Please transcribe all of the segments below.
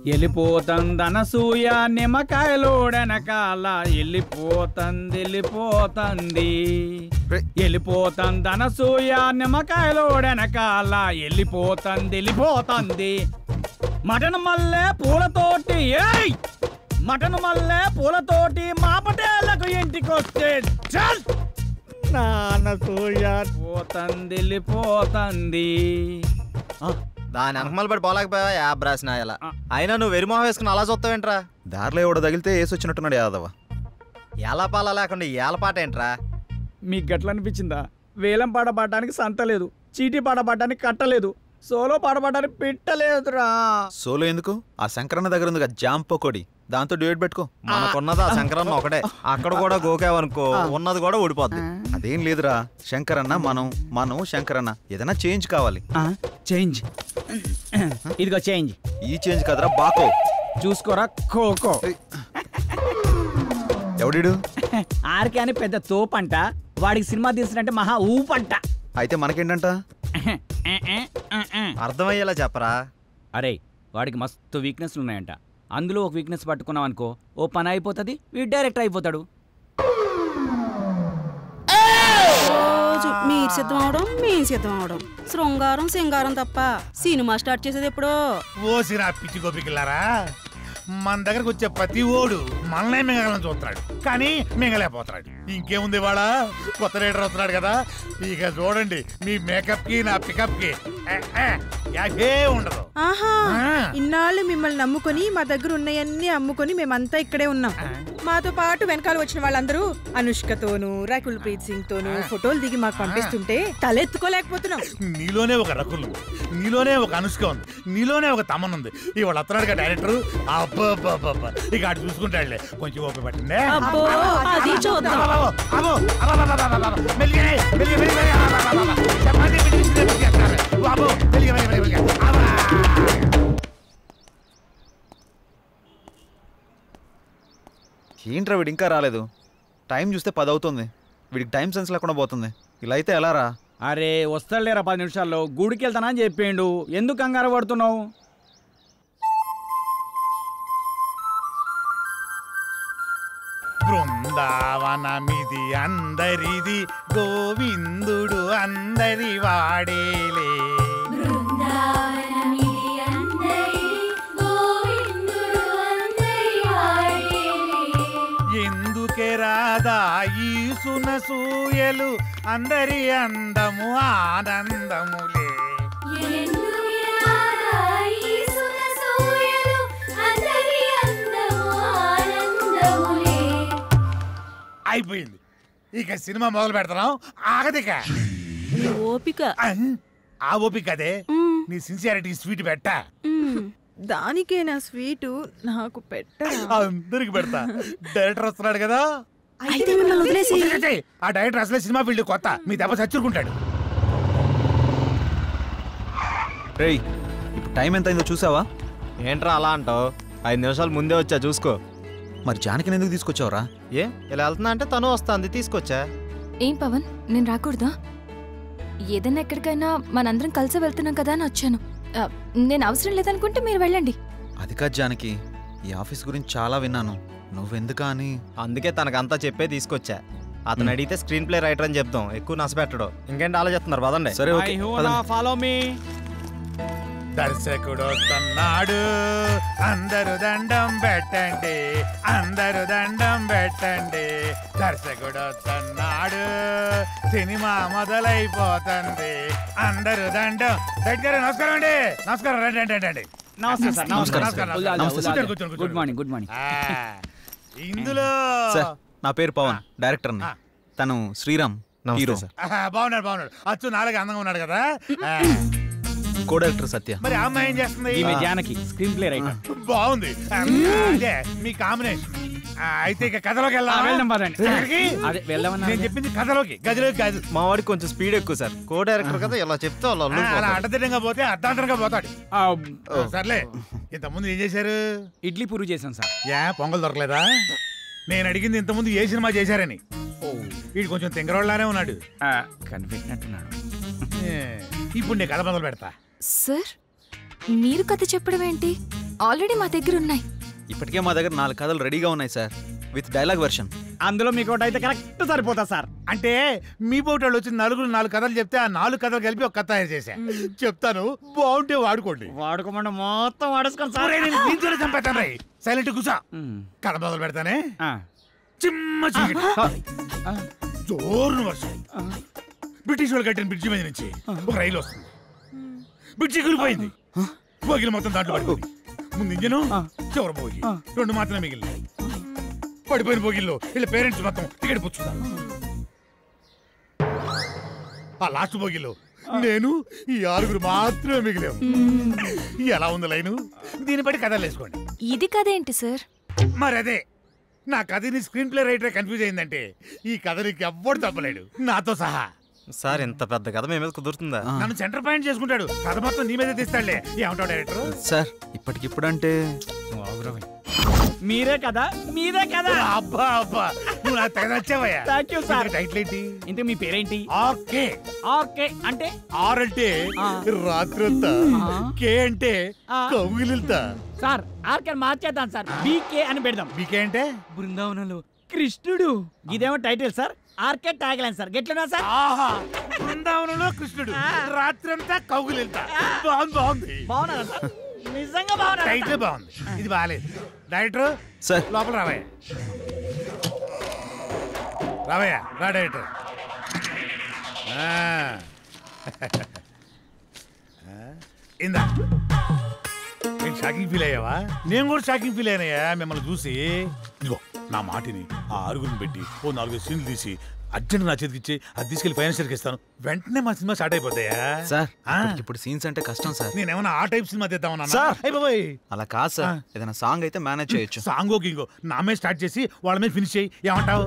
వెళ్ళిపోతందనసూయ నిమ్మకాయలోడెనకాల వెళ్ళిపోతంది వెళ్ళిపోతందనసూయ నిమ్మకాయలోడెనకాల వెళ్ళిపోతంది mutton మల్లె పూలతోటి mutton మల్లె పూలతోటి మా పటేళ్లకు ఇంటికొస్తే చల్ వెళ్ళిపోతంది దాని అనకమలు పడి పోలేకపోయావా యాబ్ రాసిన ఇలా అయినా నువ్వు వెరిమోహం వేసుకుని అలా చూస్తావేంట్రా దారిలో ఎవడో తగిలితే వేసొచ్చినట్టున్నాడు యాదవ ఏలపాల లేకుండా ఏలపాట ఏంట్రా మీకు గట్ల అనిపించిందా వేలం పాట పాడడానికి సంత లేదు చీటీ పాట పాడడానికి కట్టలేదు సోలో పాట పాడడానికి పెట్టలేదురా సోలో ఎందుకు ఆ శంకరన్న దగ్గర ఉంది జాంప కొడి దాంతో డ్యూయట్ పెట్టుకో మనకున్నది ఆ శంకరన్న ఒకటే అక్కడ కూడా గోకావనుకో ఉన్నది కూడా ఊడిపోద్ది అదేం లేదురా శంకరన్న మనం శంకరన్న ఏదైనా చేంజ్ కావాలి చేంజ్ ఇదిగో చేంజ్ ఈ చేంజ్ కదరా బాకో చూసుకోరా ఖోఖో ఎవడిడు ఆర్కే అని పెద్ద తోపంట వాడికి సినిమా తీసినట్టే మహా ఊపంట అయితే మనకేంటంట అర్థమయ్యేలా చెప్పరా అరే వాడికి మస్తు వీక్నెస్లు ఉన్నాయంట అందులో ఒక వీక్నెస్ పట్టుకున్నాం అనుకో ఓ పని అయిపోతుంది వీడు డైరెక్టర్ అయిపోతాడు మీరు సిద్ధం అవడం మేము సిద్ధం అవడం శృంగారం సింగారం తప్ప సినిమా స్టార్ట్ చేసేది ఎప్పుడో ఓసిరా పిచ్చి గోపికిల్లారా మన దగ్గరకు వచ్చే ప్రతి ఓడు మనల్నే మింగలని చూస్తున్నాడు కానీ మింగలేకపోతున్నాడు ఇంకేముంది వాళ్ళ కొత్త రైడర్ వస్తున్నాడు కదా ఇక చూడండి మీ మేకప్ కి నా పికప్ కి ఉండదు. ఆహా ఇన్నాళ్ళు మిమ్మల్ని నమ్ముకొని మా దగ్గర ఉన్నాయన్నీ అమ్ముకొని మేమంతా ఇక్కడే ఉన్నాం. మాతో పాటు వెనకాల వచ్చిన వాళ్ళందరూ అనుష్కతోను రకుల్ ప్రీత్ సింగ్ తోను ఫోటోలు దిగి మాకు పంపిస్తుంటే తలెత్తుకోలేకపోతున్నాం. నీలోనే ఒక రకుల్ ఉంది, నీలోనే ఒక అనుష్క ఉంది, నీలోనే ఒక తమన్ ఉంది. ఇవాళ వస్తున్నాడుగా డైరెక్టర్. అబ్బా ఇక అటు చూసుకుంటాడులే. కొంచెం ఓపిక పట్టిందే. ఏంట్రా వీడు ఇంకా రాలేదు? టైం చూస్తే 10 అవుతుంది. వీడికి టైం సెన్స్ లేకుండా పోతుంది. ఇలా అయితే ఎలా రా? అరే వస్తాడులేరా 10 నిమిషాల్లో. గుడికి వెళ్తానా అని చెప్పిండు, ఎందుకు కంగారు పడుతున్నావు? బృందావనమిది అందరిది, గోవిందుడు అందరి వాడేలే. ఎందుకే రాదా ఈ సునసూయలు, అందరి అందము ఆనందములే. అయిపోయింది, ఇక సినిమా మొదలు పెడతాం. ఆగదిక ఓపిక. ఆ ఓపిక అదే నీ సిన్సియారిటీ స్వీట్ పెట్టా. దానికే నా స్వీటు నాకు పెట్టరా? అందరికి పెడతా. డైరెక్టర్ వస్తున్నాడు కదా, ఆ డైరెక్టర్ అసలే సినిమా ఫీల్డ్ కొత్త, మీ దెబ్బ చచ్చుకుంటాడు. రేయ్ ఇప్పుడు టైం ఎంత అయిందో చూసావా? ఏంట్రా అలా అంటావు? 5 నిమిషాలు ముందే వచ్చా చూసుకో. మరి జానకిని ఎందుకు తీసుకొచ్చావురా? ఏ ఇలా వెళ్తున్నా అంటే తను వస్తుంది, తీసుకొచ్చా. ఏం పవన్, నేను రాకూడదా? ఏదైనా ఎక్కడికైనా మనందరం కలిసి వెళ్తున్నాం కదా అని వచ్చాను. నేను అవసరం లేదనుకుంటే మీరు వెళ్ళండి. అది కాదు జానకి, ఈ ఆఫీస్ గురించి చాలా విన్నాను, నువ్వెందుకా అని. అందుకే తనకంతా చెప్పే తీసుకొచ్చా. అతను అడిగితే స్క్రీన్ ప్లే రైటర్ అని చెప్తాం, ఎక్కువ నష్టపెట్టడు. ఇంకేంటి ఆలోచిస్తున్నారు? పదండి. సరే ఓకే, ఫాలో మీ. దర్శకుడు వస్తున్నాడు, అందరు దండం పెట్టండి, అందరు దండం పెట్టండి. దర్శకుడు వస్తున్నాడు, సినిమా మొదలైపోతుంది, అందరు దండం. దగ్గర నమస్కారం అండి. నమస్కారం, రండి రండి రండి. Good morning. Good morning. ఇందులో నా పేరు పవన్, డైరెక్టర్. తను శ్రీరామ్, హీరో. బాగున్నాడు. అచ్చు నాలుగు అందంగా ఉన్నాడు కదా. కో డైరెక్టర్ సత్య. మరి ఆ అమ్మాయి ఏం చేస్తుంది? ఈమె జానకి, స్క్రీన్ ప్లే రైటర్. బాగుంది, అదే మీ కాంబినేషన్. అయితే ఇక కథలోకి వెళ్దాం. నేను చెప్పింది కథలోకి, గదిలోకి కాదు. మా వాడికి కొంచెం స్పీడ్ ఎక్కువ సార్. కో డైరెక్టర్ కదా, ఇలా చెప్తే అలా అడ్డదిడ్డంగా పోతే అర్ధాంతరంగా పోతాడు. సర్లే, ఇంతకుముందు ఏం చేశారు? ఇడ్లీ పూరి చేశాను సార్. పొంగల్ దొరకలేదా? నేను అడిగింది ఇంతకుముందు ఏ సినిమా చేశారని. వీడు కొంచెం తింగరోళ్ళనే ఉన్నాడు, కనిపెట్టినట్టున్నాడు. ఇప్పుడు నీ కథ మొదలు పెడతా. సార్ మీరు కథ చెప్పడం ఏంటి? ఆల్రెడీ మా దగ్గర ఉన్నాయి. ఇప్పటికే మా దగ్గర 4 కథలు రెడీగా ఉన్నాయి సార్, విత్ డైలాగ్ వెర్షన్. అందులో మీకు ఒకటి అయితే కరెక్ట్ సరిపోతా సార్. అంటే మీ పోటాళ్ళు వచ్చి 4 కథలు చెప్తే ఆ 4 కథలు కలిపి ఒక కథ తయారు చేశా. చెప్తాను, బాగుంటే వాడుకోండి. వాడుకోమంటే మొత్తం వాడేసుకోండి సార్. దీంతోనే చంపేస్తాను రై. సైలెంట్ కూసా. కథ మొదలు పెడతానే. చిమ్మ చీకటి, జోరున వర్షం. బ్రిటిష్ వాళ్ళు కట్టిన బ్రిడ్జి మీద నుంచి ఒక రైలు వస్తుంది. బ్రిడ్జి కూలిపోయింది. బోగిలు మొత్తం దాంట్లో పడిపోయింది. ముందు ఇంజను, చివరి బోగి 2 మాత్రమే మిగిలినాయి. పడిపోయిన బోగిల్లో వీళ్ళ పేరెంట్స్ మొత్తం టికెట్ పుచ్చుకున్నారు. ఆ లాస్ట్ బోగిలో నేను ఈ 6 మాత్రమే మిగిలాము. ఎలా ఉంది లైను? దీన్ని బట్టి కథలు వేసుకోండి. ఇది కథ ఏంటి సార్? మరి అదే, నా కథని స్క్రీన్ ప్లే రైటర్ కన్ఫ్యూజ్ అయిందంటే ఈ కథ నీకు ఎవ్వడు తప్పలేడు, నాతో సహా. సార్ ఇంత పెద్ద కథ మీ మీద కుదురుతుందా? నన్ను సెంటర్ పాయింట్ చేసుకుంటాడు. కథ మొత్తం నీ మీదే తీస్తాడులే. ఏమంటావు డైరెక్టర్? సార్ ఇప్పటికిప్పుడంటే మీరే కదా, మీరే కదా. అబ్బా అబ్బా, నువ్వు నాకు తెగ నచ్చావయ్యా. Thank you sir. టైటిల్ ఏంటి? ఇంతకు మీ పేరేంటి? ఆర్కే. ఓకే అంటే ఆర్ అంటే రాత్రంతా, కే అంటే కౌగిలిల్తా. సార్ ఆర్కే మార్చేద్దాం సార్, బీకే అని పెడదాం. బీకే అంటే బృందావనంలో కృష్ణుడు. ఇదేమో title sir, RK tag line sir. గెట్లనా సార్? ఆహా, బృందావనంలో కృష్ణుడు, రాత్రంతా కౌగిలిల్తా. బాగుంది. బాగున్నారా సార్? నిజంగా బాగున్నా. టైటిల్ బాగుంది, ఇది బాగాలేదు. డైరెక్టర్ సార్ లోపల రావయ్య. రావయ్య, రా డైరెక్టర్. ఇందా, నేను షాకింగ్ ఫీల్ అయ్యావా? నేను కూడా షాకింగ్ ఫీల్ అయినాయా మిమ్మల్ని చూసి. ఇదిగో నా మాటిని ఆ 6 పెట్టి ఓ 4 సీన్లు తీసి అర్జెంట్ నా చేతికి ఇచ్చి అది తీసుకెళ్లి ఫైనాన్షియల్కి ఇస్తాను. వెంటనే మా సినిమా స్టార్ట్ అయిపోతాయా? సార్ ఇప్పుడు సీన్స్ అంటే కష్టం సార్. నేనేమన్నా ఆ టైప్ సినిమా తెద్దామన్నా? సార్. అయిపోయి అలా కాదు సార్, ఏదైనా సాంగ్ అయితే మేనేజ్ చేయొచ్చు. సాంగో గింగో నా మీద స్టార్ట్ చేసి వాళ్ళ మీద ఫినిష్ చేయి. ఏమంటావు?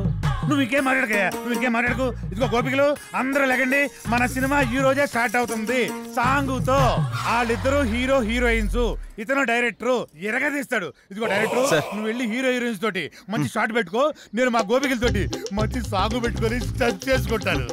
నువ్వు ఇంకేం మాట్లాడకయ్యా, నువ్వు ఇంకేం మాట్లాడకు. ఇదిగో గోపికలు అందరూ లేకండి, మన సినిమా ఈ రోజే స్టార్ట్ అవుతుంది సాంగుతో. వాళ్ళిద్దరూ హీరో హీరోయిన్స్, ఇతను డైరెక్టర్ ఎరగదీస్తాడు. ఇదిగో డైరెక్టర్, నువ్వు వెళ్ళి హీరో హీరోయిన్స్ తోటి మంచి షాట్ పెట్టుకో, నేను మా గోపికలతోటి మంచి సాంగ్ పెట్టుకొని టచ్ చేసుకుంటాను.